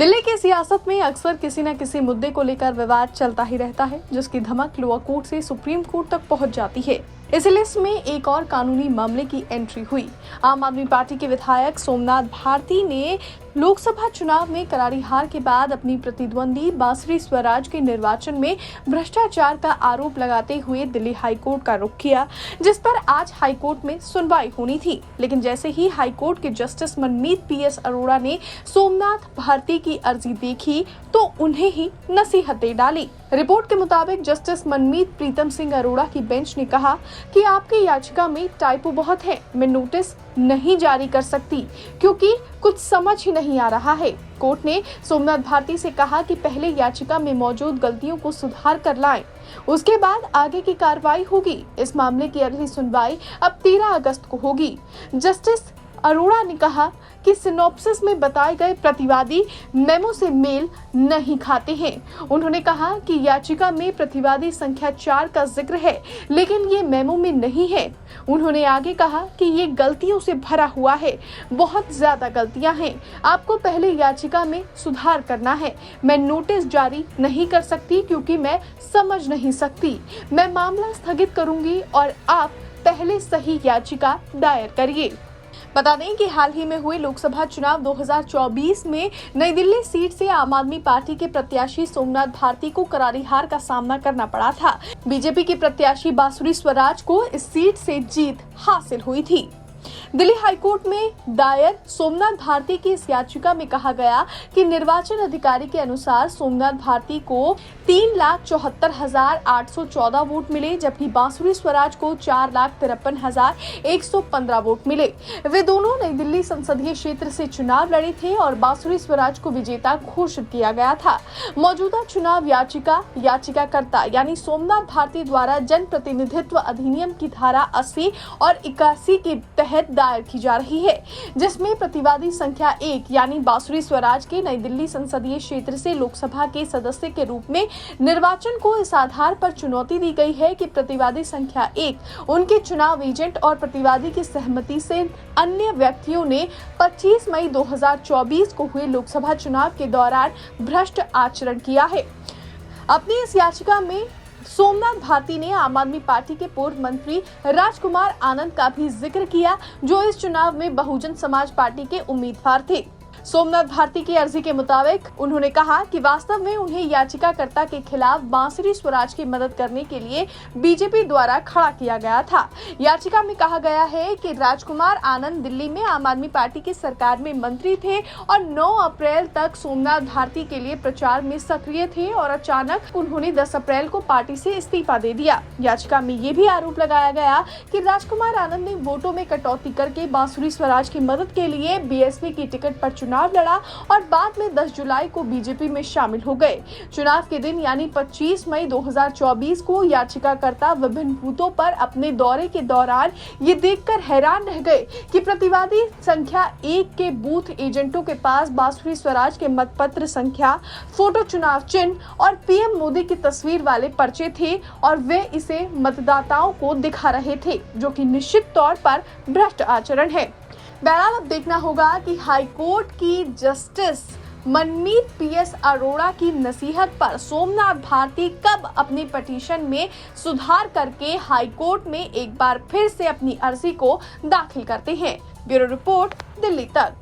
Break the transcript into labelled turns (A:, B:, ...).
A: दिल्ली की सियासत में अक्सर किसी न किसी मुद्दे को लेकर विवाद चलता ही रहता है, जिसकी धमक लोअर कोर्ट से सुप्रीम कोर्ट तक पहुंच जाती है। इस लिस्ट में एक और कानूनी मामले की एंट्री हुई। आम आदमी पार्टी के विधायक सोमनाथ भारती ने लोकसभा चुनाव में करारी हार के बाद अपनी प्रतिद्वंदी बांसुरी स्वराज के निर्वाचन में भ्रष्टाचार का आरोप लगाते हुए दिल्ली हाईकोर्ट का रुख किया, जिस पर आज हाईकोर्ट में सुनवाई होनी थी। लेकिन जैसे ही हाईकोर्ट के जस्टिस मनमीत पीएस अरोड़ा ने सोमनाथ भारती की अर्जी देखी तो उन्हें ही नसीहतें डाली। रिपोर्ट के मुताबिक जस्टिस मनमीत प्रीतम सिंह अरोड़ा की बेंच ने कहा कि आपकी याचिका में टाइपो बहुत है, मैं नोटिस नहीं जारी कर सकती क्योंकि कुछ समझ ही नहीं आ रहा है। कोर्ट ने सोमनाथ भारती से कहा कि पहले याचिका में मौजूद गलतियों को सुधार कर लाएं, उसके बाद आगे की कार्रवाई होगी। इस मामले की अगली सुनवाई अब 13 अगस्त को होगी। जस्टिस अरोड़ा ने कहा कि सिनॉप्सिस में बताए गए प्रतिवादी मेमो से मेल नहीं खाते हैं। उन्होंने कहा कि याचिका में प्रतिवादी संख्या 4 का जिक्र है, लेकिन ये मेमो में नहीं है। उन्होंने आगे कहा कि ये गलतियों से भरा हुआ है, बहुत ज्यादा गलतियां हैं, आपको पहले याचिका में सुधार करना है। मैं नोटिस जारी नहीं कर सकती क्योंकि मैं समझ नहीं सकती। मैं मामला स्थगित करूंगी और आप पहले सही याचिका दायर करिए। बता दें कि हाल ही में हुए लोकसभा चुनाव 2024 में नई दिल्ली सीट से आम आदमी पार्टी के प्रत्याशी सोमनाथ भारती को करारी हार का सामना करना पड़ा था। बीजेपी के प्रत्याशी बांसुरी स्वराज को इस सीट से जीत हासिल हुई थी। दिल्ली हाईकोर्ट में दायर सोमनाथ भारती की इस याचिका में कहा गया कि निर्वाचन अधिकारी के अनुसार सोमनाथ भारती को 3,74,814 वोट मिले, जबकि बांसुरी स्वराज को 4,53,115 वोट मिले। वे दोनों नई दिल्ली संसदीय क्षेत्र से चुनाव लड़े थे और बांसुरी स्वराज को विजेता घोषित किया गया था। मौजूदा चुनाव याचिकाकर्ता यानी सोमनाथ भारती द्वारा जन प्रतिनिधित्व अधिनियम की धारा 80 और 81 के तहत दायर की जा रही है, जिसमें प्रतिवादी संख्या 1 यानी बांसुरी स्वराज के नई दिल्ली संसदीय क्षेत्र से लोकसभा के सदस्य के रूप में निर्वाचन को इस आधार पर चुनौती दी गई है कि प्रतिवादी संख्या 1 उनके चुनाव एजेंट और प्रतिवादी की सहमति से अन्य व्यक्तियों ने 25 मई 2024 को हुए लोकसभा चुनाव के दौरान भ्रष्ट आचरण किया है। अपनी इस याचिका में सोमनाथ भारती ने आम आदमी पार्टी के पूर्व मंत्री राजकुमार आनंद का भी जिक्र किया, जो इस चुनाव में बहुजन समाज पार्टी के उम्मीदवार थे। सोमनाथ भारती की अर्जी के मुताबिक उन्होंने कहा कि वास्तव में उन्हें याचिकाकर्ता के खिलाफ बांसुरी स्वराज की मदद करने के लिए बीजेपी द्वारा खड़ा किया गया था। याचिका में कहा गया है कि राजकुमार आनंद दिल्ली में आम आदमी पार्टी की सरकार में मंत्री थे और 9 अप्रैल तक सोमनाथ भारती के लिए प्रचार में सक्रिय थे और अचानक उन्होंने 10 अप्रैल को पार्टी से इस्तीफा दे दिया। याचिका में ये भी आरोप लगाया गया कि राजकुमार आनंद ने वोटों में कटौती करके बांसुरी स्वराज की मदद के लिए बीएसपी की टिकट पर चुनाव लड़ा और बाद में 10 जुलाई को बीजेपी में शामिल हो गए। चुनाव के दिन यानी 25 मई 2024 को याचिकाकर्ता विभिन्न बूथों पर अपने दौरे के दौरान ये देखकर हैरान रह गए कि प्रतिवादी संख्या 1 के बूथ एजेंटों के पास बांसुरी स्वराज के मतपत्र संख्या, फोटो, चुनाव चिन्ह और पीएम मोदी की तस्वीर वाले पर्चे थे और वे इसे मतदाताओं को दिखा रहे थे, जो कि निश्चित तौर पर भ्रष्ट आचरण है। बहरहाल अब देखना होगा कि हाईकोर्ट की जस्टिस मनमीत पीएस अरोड़ा की नसीहत पर सोमनाथ भारती कब अपनी पिटीशन में सुधार करके हाईकोर्ट में एक बार फिर से अपनी अर्जी को दाखिल करते हैं। ब्यूरो रिपोर्ट, दिल्ली तक।